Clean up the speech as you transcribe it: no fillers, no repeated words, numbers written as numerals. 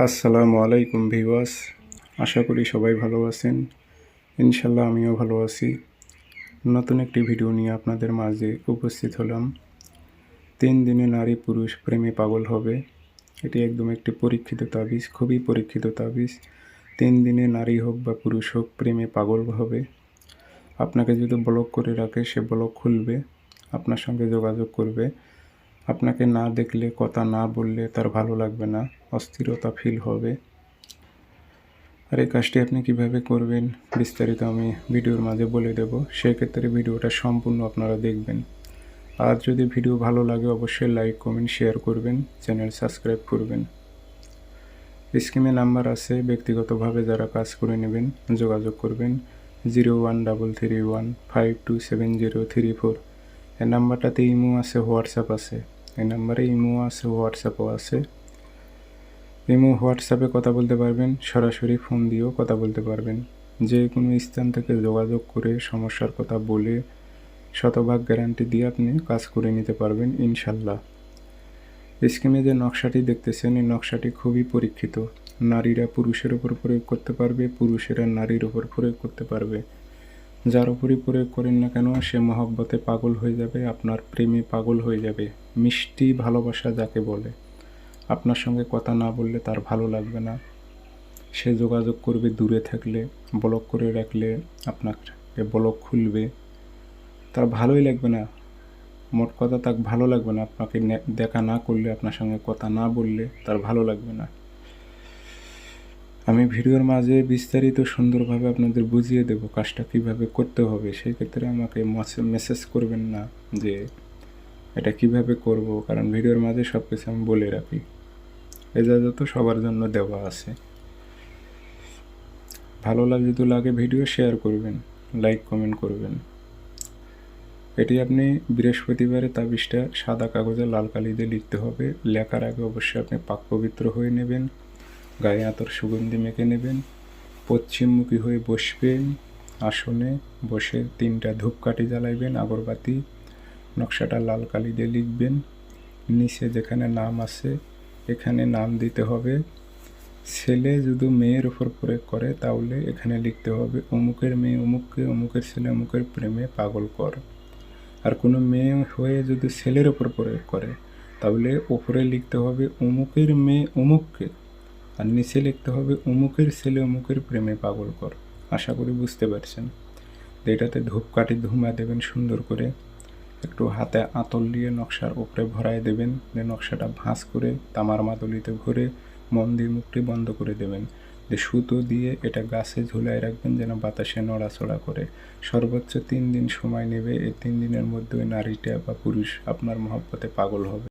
আসসালামু আলাইকুম ভিউয়ার্স, আশা করি সবাই ভালো আছেন। ইনশাল্লাহ আমিও ভালো আছি। নতুন একটি ভিডিও নিয়ে আপনাদের মাঝে উপস্থিত হলাম। 3 দিনে নারী পুরুষ প্রেমে পাগল হবে। এটি একদম একটি পরীক্ষিত তাবিজ, খুবই পরীক্ষিত তাবিজ। 3 দিনে নারী হোক বা পুরুষ হোক প্রেমে পাগল হবে। আপনাকে যদি ব্লক করে রাখে সে ব্লক খুলবে, আপনার সঙ্গে যোগাযোগ করবে। আপনাকে না দেখলে, কথা না বললে তার ভালো লাগবে না, অস্থিরতা ফিল হবে। আর এই কাজটি আপনি কিভাবে করবেন বিস্তারিত আমি ভিডিওর মাঝে বলে দেব। সেক্ষেত্রে ভিডিওটা সম্পূর্ণ আপনারা দেখবেন। আর যদি ভিডিও ভালো লাগে অবশ্যই লাইক, কমেন্ট, শেয়ার করবেন, চ্যানেল সাবস্ক্রাইব করবেন। স্ক্রিনে নাম্বার আছে, ব্যক্তিগতভাবে যারা কাজ করে নেবেন যোগাযোগ করবেন 0133152703 এই নাম্বারটাতে ইমো আছে, হোয়াটসঅ্যাপ আছে। এই নাম্বারে ইমো আছে, হোয়াটসঅ্যাপও আছে। ইমো হোয়াটসঅ্যাপে কথা বলতে পারবেন, সরাসরি ফোন দিয়েও কথা বলতে পারবেন। যে কোনো স্থান থেকে যোগাযোগ করে সমস্যার কথা বলে শতভাগ গ্যারান্টি দিয়ে আপনি কাজ করে নিতে পারবেন ইনশাল্লাহ। স্ক্রিনে যে নকশাটি দেখতেছেন এই নকশাটি খুবই পরীক্ষিত। নারীরা পুরুষের ওপর প্রয়োগ করতে পারবে, পুরুষেরা নারীর ওপর প্রয়োগ করতে পারবে। যার উপরই প্রয়োগ করেন না কেন সে মহব্বতে পাগল হয়ে যাবে, আপনার প্রেমে পাগল হয়ে যাবে। মিষ্টি ভালোবাসা যাকে বলে। আপনার সঙ্গে কথা না বললে তার ভালো লাগবে না, সে যোগাযোগ করবে দূরে থাকলে, ব্লক করে রাখলে আপনাকে ব্লক খুলবে, তার ভালোই লাগবে না। মোট কথা তার ভালো লাগবে না, আপনাকে দেখা না করলে, আপনার সঙ্গে কথা না বললে তার ভালো লাগবে না। আমি ভিডিওর মাঝে বিস্তারিত সুন্দরভাবে আপনাদের বুঝিয়ে দেব কাজটা কিভাবে করতে হবে। সেই ক্ষেত্রে আমাকে মেসেজ করবেন না যে এটা কিভাবে করব, কারণ ভিডিওর মাঝে সব কিছু আমি বলে রাখি। এজাজত সবার জন্য দেওয়া আছে। ভালো লাগে ভিডিও শেয়ার করবেন, লাইক কমেন্ট করবেন। এটি আপনি বৃহস্পতিবারে তাবিজটা সাদা কাগজে লাল কালি দিয়ে লিখতে হবে। লেখার আগে অবশ্যই আপনি পাক পবিত্র হয়ে নেবেন, গায়ে আতর সুগন্ধি মেখে নেবেন, পশ্চিমমুখী হয়ে বসবেন, আসনে বসে 3টা ধূপকাঠি জ্বালাইবেন, আগরবাতি, নকশাটা লাল কালি দিয়ে লিখবেন। নিচে যেখানে নাম আছে এখানে নাম দিতে হবে। ছেলে যদি মেয়ের উপর প্রয়োগ করে তাহলে এখানে লিখতে হবে অমুকের মেয়ে অমুককে, অমুকের ছেলে অমুকের প্রেমে পাগল কর। আর কোনো মেয়ে হয়ে যদি ছেলের ওপর প্রয়োগ করে তাহলে ওপরে লিখতে হবে অমুকের মেয়ে অমুককে, আর নিচে লিখতে হবে অমুকের ছেলে অমুকের প্রেমে পাগল কর। আশা করি বুঝতে পারছেন। এটাতে ধূপকাঠি ধুমা দেবেন সুন্দর করে, একটু হাতে আঁতল দিয়ে নকশার উপরে ভরায় দেবেন। যে নকশাটা ভাঁজ করে তামার মাদলিতে ভরে মন দিয়ে মুখটি বন্ধ করে দেবেন। যে সুতো দিয়ে এটা গাছে ঝুলায় রাখবেন যেন বাতাসে নড়াচড়া করে। সর্বোচ্চ 3 দিন সময় নেবে। এই 3 দিনের মধ্যে ওই নারীটা বা পুরুষ আপনার মহব্বতে পাগল হবে।